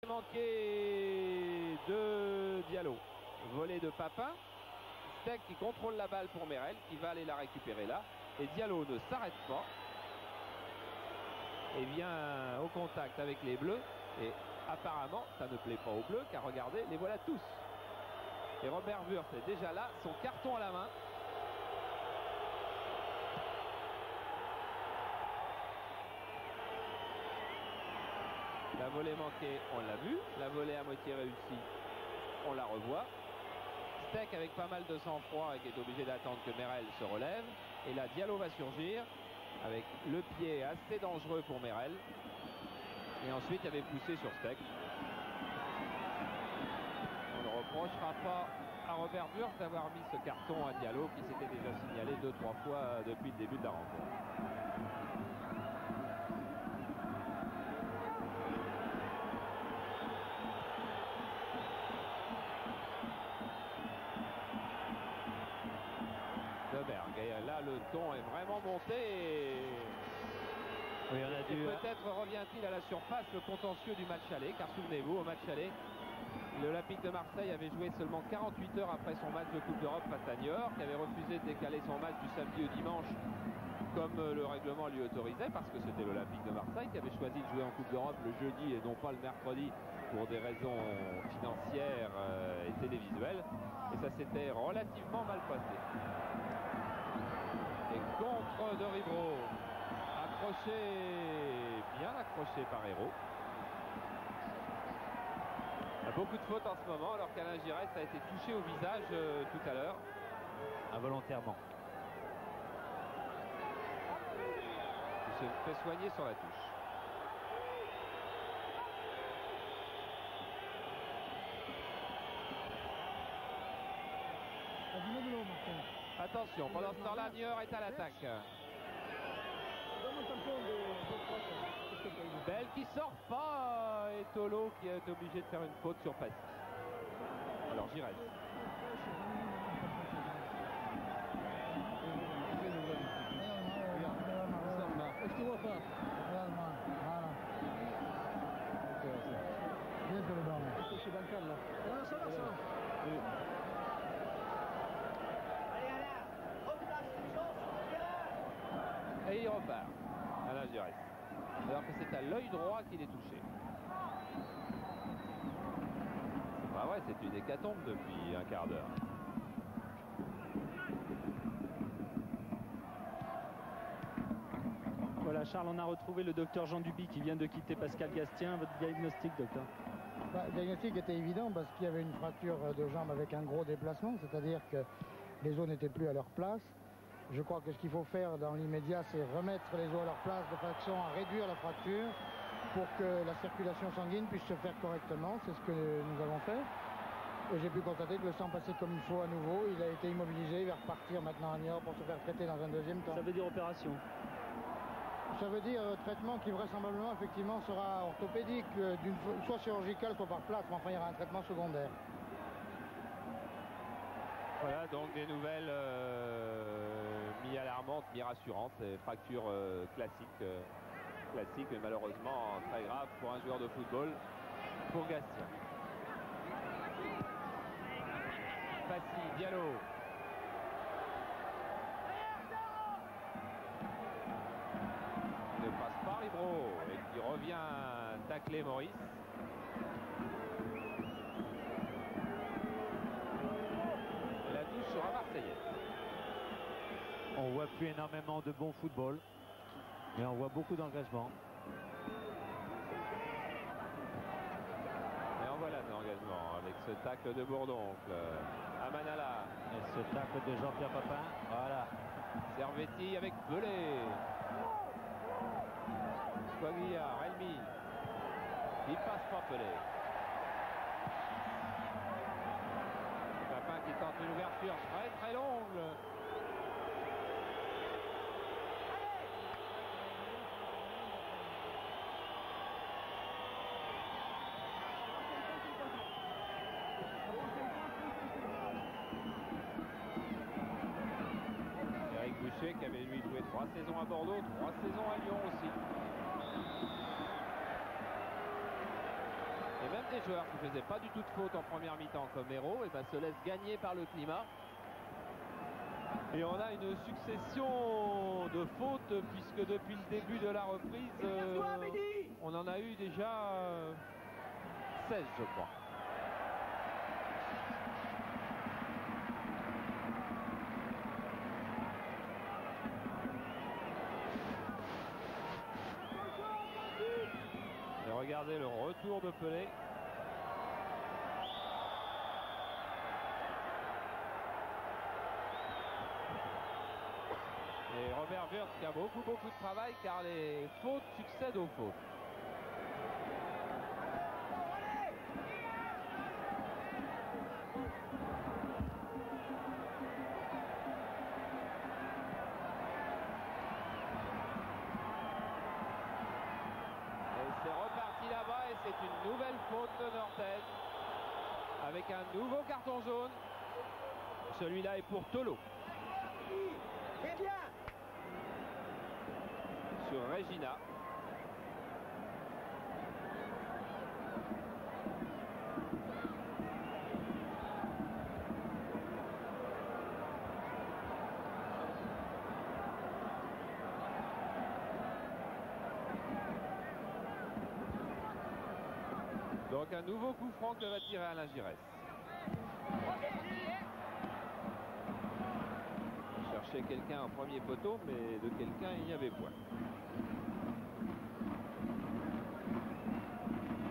Manqué de Diallo. Volée de Papin. Steck qui contrôle la balle pour Merel, qui va aller la récupérer là. Et Diallo ne s'arrête pas. Et vient au contact avec les Bleus. Et apparemment, ça ne plaît pas aux Bleus, car regardez, les voilà tous. Et Robert Wurth est déjà là, son carton à la main. La volée manquée, on l'a vu. La volée à moitié réussie, on la revoit. Steck avec pas mal de sang-froid et qui est obligé d'attendre que Merel se relève. Et là, Diallo va surgir avec le pied assez dangereux pour Merel. Et ensuite, il y avait poussé sur Steck. On ne reprochera pas à Robert Wurth d'avoir mis ce carton à Diallo qui s'était déjà signalé 2-3 fois depuis le début de la rencontre. Et là, le ton est vraiment monté. Oui, on a dû... Peut-être revient-il à la surface le contentieux du match aller, car souvenez-vous, au match aller, l'Olympique de Marseille avait joué seulement 48 heures après son match de Coupe d'Europe face à Niort, qui avait refusé de décaler son match du samedi au dimanche, comme le règlement lui autorisait, parce que c'était l'Olympique de Marseille qui avait choisi de jouer en Coupe d'Europe le jeudi et non pas le mercredi pour des raisons financières et télévisuelles. Et ça s'était relativement mal passé. Et contre de Ribro, accroché, bien accroché par Hérault. Il y a beaucoup de fautes en ce moment, alors qu'Alain Giresse a été touché au visage tout à l'heure. Involontairement. Il se fait soigner sur la touche. Attention, pendant ce temps-là, Niort est à l'attaque. Belle qui sort pas et Tolo qui est obligé de faire une faute sur Passy. Alors Giresse. Et il repart, Alain Giresse. Alors que c'est à l'œil droit qu'il est touché. C'est pas vrai, c'est une hécatombe depuis un quart d'heure. Voilà, Charles, on a retrouvé le docteur Jean Duby qui vient de quitter Pascal Gastien. Votre diagnostic, docteur? Le diagnostic était évident parce qu'il y avait une fracture de jambe avec un gros déplacement, c'est-à-dire que les os n'étaient plus à leur place. Je crois que ce qu'il faut faire dans l'immédiat, c'est remettre les os à leur place de façon à réduire la fracture pour que la circulation sanguine puisse se faire correctement. C'est ce que nous avons fait. Et j'ai pu constater que le sang passait comme il faut à nouveau. Il a été immobilisé, il va repartir maintenant à Niort pour se faire traiter dans un deuxième temps. Ça veut dire opération? Ça veut dire traitement qui vraisemblablement effectivement sera orthopédique, soit chirurgical, soit par place, mais enfin il y aura un traitement secondaire. Voilà donc des nouvelles mi-alarmantes, mi-rassurantes, fractures classiques, mais malheureusement très graves pour un joueur de football, pour Gastien. Passy, Diallo. Ne passe pas Ribro et qui revient tacler Maurice. La touche sera marseillaise. On voit plus énormément de bon football, mais on voit beaucoup d'engagement. Et en voilà de l'engagement avec ce tacle de Bourdoncle. Amanala. Et ce tacle de Jean-Pierre Papin. Voilà. Servetti avec Belay. Squaglia, Relmi. Il passe pas Pelé. Papin qui tente une ouverture très longue. Eric Boucher qui avait lui joué 3 saisons à Bordeaux, 3 saisons à Lyon aussi. Et même des joueurs qui ne faisaient pas du tout de faute en première mi-temps comme Hérault, et ben, se laissent gagner par le climat. Et on a une succession de fautes puisque depuis le début de la reprise, on en a eu déjà 16 je crois. Et regardez le retour de Pelé. Et Robert Wirtz qui a beaucoup de travail car les fautes succèdent aux fautes. Et c'est reparti là-bas et c'est une nouvelle faute de Nortel avec un nouveau carton jaune. Celui-là est pour Tolo. Sur Regina. Donc un nouveau coup franc que va tirer Alain Giresse. Chercher quelqu'un en premier poteau, mais de quelqu'un il n'y avait point.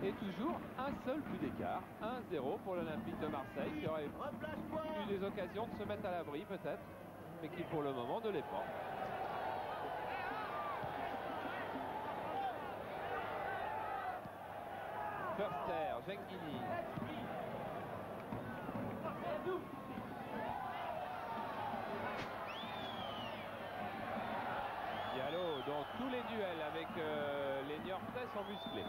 Et toujours un seul but d'écart, 1-0 pour l'Olympique de Marseille, qui aurait eu des occasions de se mettre à l'abri peut-être, mais qui pour le moment ne l'est pas. Förster, Genghini. Diallo, dont tous les duels avec les Niortais sont musclés.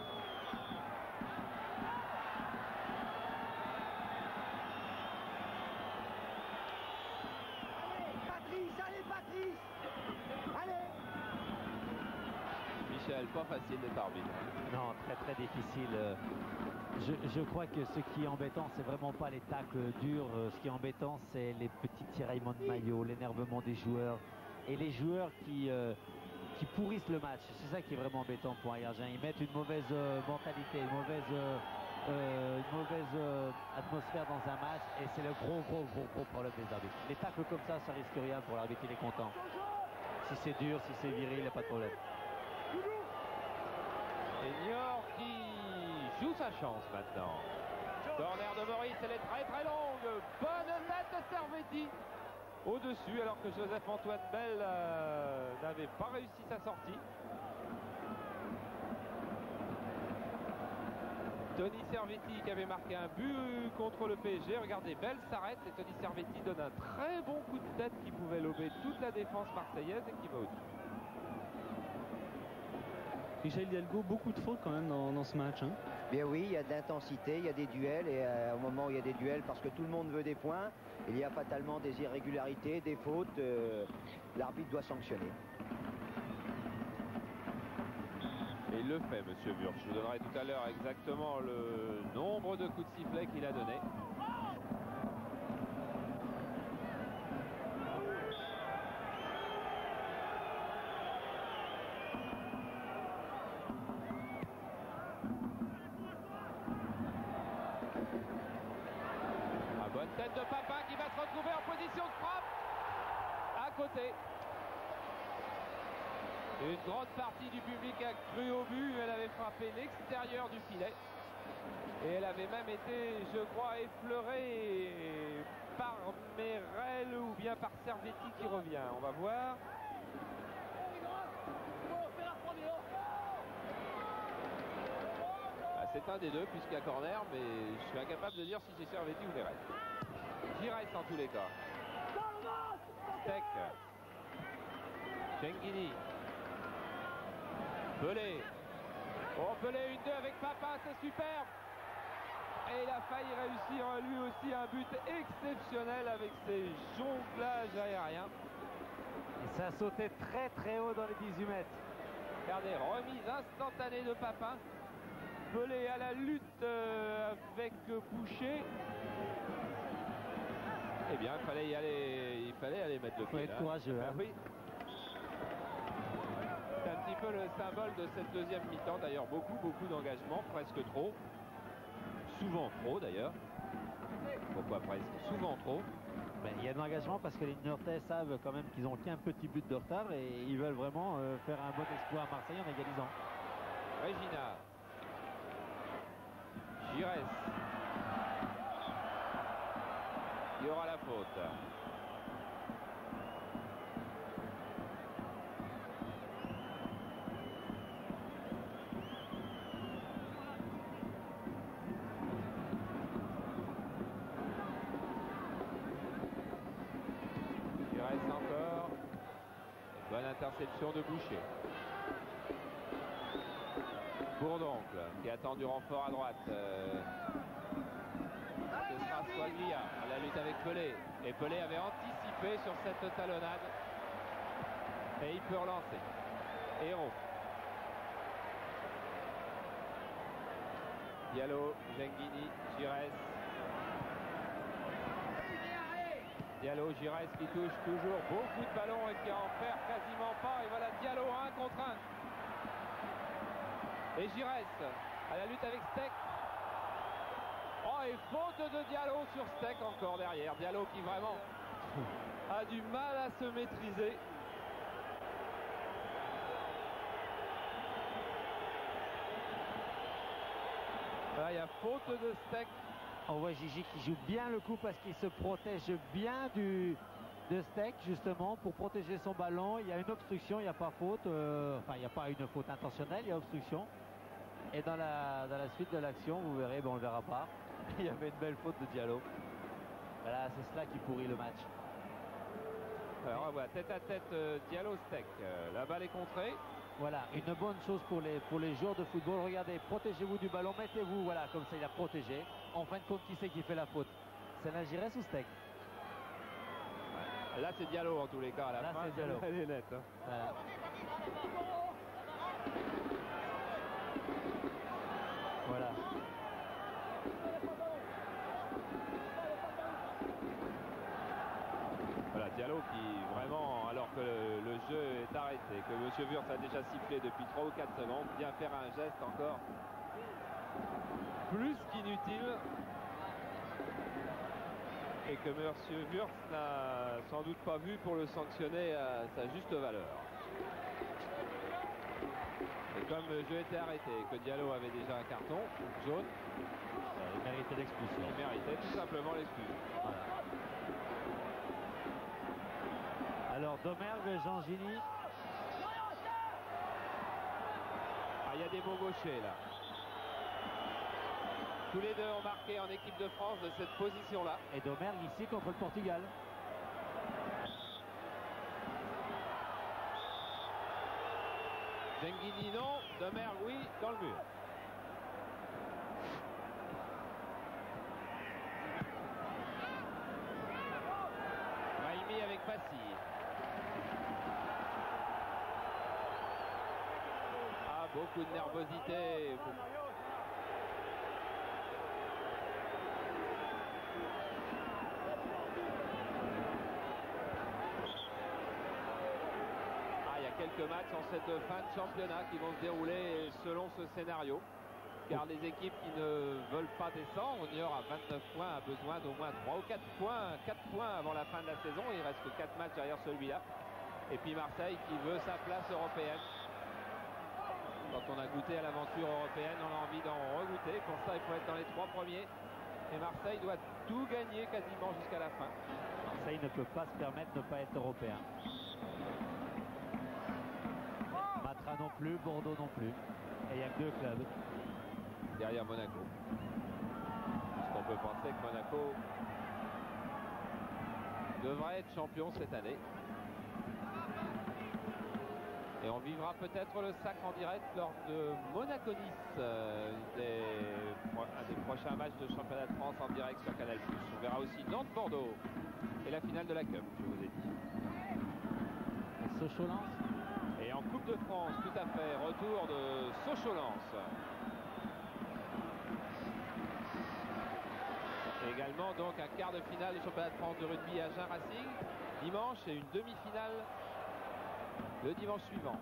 Allez Patrice, allez. Michel, pas facile d'être arbitre. Non, très difficile. Je crois que ce qui est embêtant, c'est vraiment pas les tacles durs. Ce qui est embêtant, c'est les petits tiraillements de maillot, l'énervement des joueurs et les joueurs qui pourrissent le match. C'est ça qui est vraiment embêtant pour Ayrgin. Ils mettent une mauvaise mentalité, une mauvaise atmosphère dans un match et c'est le gros problème des arbitres. Les tacles comme ça risque rien pour l'arbitre, il est content. Si c'est dur, si c'est viril, il n'y a pas de problème. Et Niort qui joue sa chance maintenant. Corner de Maurice, elle est très longue. Bonne tête de Servetti au-dessus alors que Joseph-Antoine Bell n'avait pas réussi sa sortie. Tony Servetti qui avait marqué un but contre le PSG. Regardez, Bell s'arrête et Tony Servetti donne un très bon coup de tête qui pouvait lober toute la défense marseillaise et qui va au-dessus. Michel Hidalgo, beaucoup de fautes quand même dans ce match. Hein. Bien oui, il y a de l'intensité, il y a des duels et au moment où il y a des duels, parce que tout le monde veut des points, il y a fatalement des irrégularités, des fautes, l'arbitre doit sanctionner. Et il le fait, monsieur Wirtz. Je vous donnerai tout à l'heure exactement le nombre de coups de sifflet qu'il a donné. Bonne tête de Papin qui va se retrouver en position de frappe à côté. Une grande partie du public a cru au but, elle avait frappé l'extérieur du filet. Et elle avait même été, je crois, effleurée par Merel ou bien par Servetti qui revient. On va voir. C'est un des deux puisqu'il y a corner, mais je suis incapable de dire si c'est Servetti ou Merel. Giresse en tous les cas. Tech. Genghini. Pelé. Oh, Pelé, 1-2 avec Papin, c'est superbe. Et il a failli réussir lui aussi un but exceptionnel avec ses jonglages aériens. Et ça a sauté très haut dans les 18 mètres. Regardez, remise instantanée de Papin. Pelé à la lutte avec Boucher. Eh bien, il fallait aller mettre le Il faut pied être là. courageux. Ah Hein. oui. C'est un petit peu le symbole de cette deuxième mi-temps. D'ailleurs, beaucoup d'engagement, presque trop. Souvent trop d'ailleurs. Pourquoi presque? Souvent trop. Ben, il y a de l'engagement parce que les Niortais savent quand même qu'ils ont qu'un petit but de retard et ils veulent vraiment faire un bon exploit à Marseille en égalisant. Regina. Giresse. Il y aura la faute. Giresse encore. Bonne interception de Boucher. Bourdoncle qui attend du renfort à droite. Ce sera Squadria à la lutte avec Pelé. Et Pelé avait anticipé sur cette talonnade. Et il peut relancer. Héros. Diallo, Genghini, Giresse. Diallo, Giresse qui touche toujours beaucoup de ballons et qui en perd quasiment pas. Et voilà Diallo 1 contre 1. Et Giresse à la lutte avec Steck. Oh, et faute de Diallo sur Steck encore derrière. Diallo qui vraiment a du mal à se maîtriser. Là, il y a faute de Steck. On voit Gigi qui joue bien le coup parce qu'il se protège bien de Steck justement pour protéger son ballon. Il y a une obstruction, il n'y a pas faute. Enfin, il n'y a pas une faute intentionnelle, il y a obstruction. Et dans la suite de l'action, vous verrez, on ne le verra pas. Il y avait une belle faute de Diallo. Voilà, c'est cela qui pourrit le match. Alors voilà, tête à tête Diallo-Steck. La balle est contrée. Voilà, une bonne chose pour les joueurs de football. Regardez, protégez-vous du ballon, mettez-vous, voilà, comme ça il a protégé. En fin de compte, qui c'est qui fait la faute? C'est la Giresse ou Steck? Là c'est Diallo en tous les cas à la Là, fin. c'est Diallo. Elle est nette. Hein. Voilà. Voilà. Voilà Diallo qui vraiment, alors que le jeu est arrêté, que M. Wurtz a déjà sifflé depuis 3 ou 4 secondes, vient faire un geste encore plus qu'inutile. Et que M. Wurtz n'a sans doute pas vu pour le sanctionner à sa juste valeur. Et comme le jeu était arrêté et que Diallo avait déjà un carton jaune, Il méritait l'expulsion. il méritait tout simplement l'exclusion. Voilà. Alors Domergue, Jean Gini. Ah, il y a des mots gauchers là. Tous les deux ont marqué en équipe de France de cette position-là. Et Domergue ici contre le Portugal. Genghini non, Domergue oui, dans le mur. Raimi avec Passy. Ah, beaucoup de nervosité. Quelques matchs en cette fin de championnat qui vont se dérouler selon ce scénario, car les équipes qui ne veulent pas descendre, Niort à 29 points a besoin d'au moins 3 ou 4 points avant la fin de la saison. Il reste que 4 matchs derrière celui-là, et puis Marseille qui veut sa place européenne. Quand on a goûté à l'aventure européenne, on a envie d'en regoûter. Pour ça il faut être dans les 3 premiers, et Marseille doit tout gagner quasiment jusqu'à la fin. Marseille ne peut pas se permettre de ne pas être européen. Matra non plus, Bordeaux non plus. Et il n'y a que 2 clubs. Derrière Monaco. Parce qu'on peut penser que Monaco devrait être champion cette année. Et on vivra peut-être le sac en direct lors de Monaco-Nice, un des prochains matchs de championnat de France en direct sur Canal+. On verra aussi Nantes-Bordeaux et la finale de la Cup, je vous ai dit. Sochaux-Lens. Et en Coupe de France, tout à fait, retour de Sochaux-Lens. Prochainement, donc, un quart de finale du championnat de France de rugby à Agen Racing. Dimanche, et une demi-finale le dimanche suivant.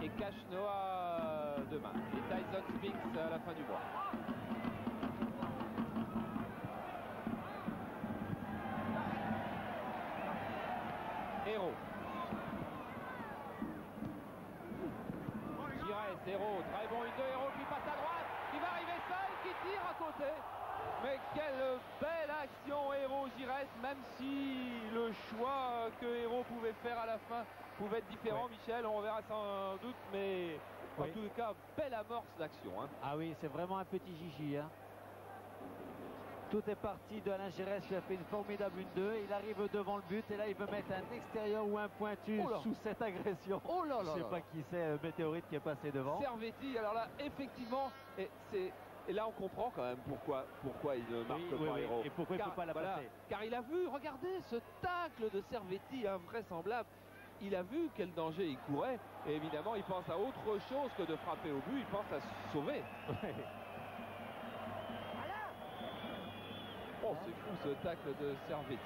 Et Cash Noah demain. Et Tyson Spinks à la fin du mois. Hérault. Giresse, Hérault, très bon, une de Hérault qui passe à droite, qui va arriver seul, qui tire à côté. Mais quelle belle action Hérault-Giresse, même si le choix que Hérault pouvait faire à la fin pouvait être différent, Michel, on verra sans doute, mais en tout cas, belle amorce d'action. Hein. Ah oui, c'est vraiment un petit Gigi. Hein. Tout est parti de Alain Giresse, il a fait une formidable 1-2, il arrive devant le but et là il veut mettre un extérieur ou un pointu sous cette agression. Oh là là. Je ne sais pas qui c'est, Météorite qui est passé devant. Servetti, alors là, effectivement, et là on comprend quand même pourquoi il ne marque pas Hérault. Et pourquoi il ne peut pas la passer. Car il a vu, regardez ce tacle de Servetti invraisemblable. Il a vu quel danger il courait et évidemment il pense à autre chose que de frapper au but, il pense à se sauver. Oh, c'est fou ce tacle de Servetti.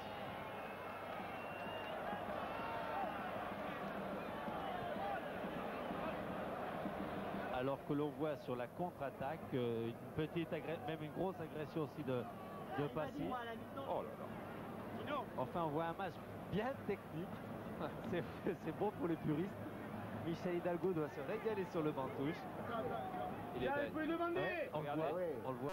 Alors que l'on voit sur la contre-attaque une petite même une grosse agression aussi de Passy. Oh là là. Enfin, on voit un match bien technique. C'est bon pour les puristes. Michel Hidalgo doit se régaler sur le banc de touche. Il est belle. On le voit.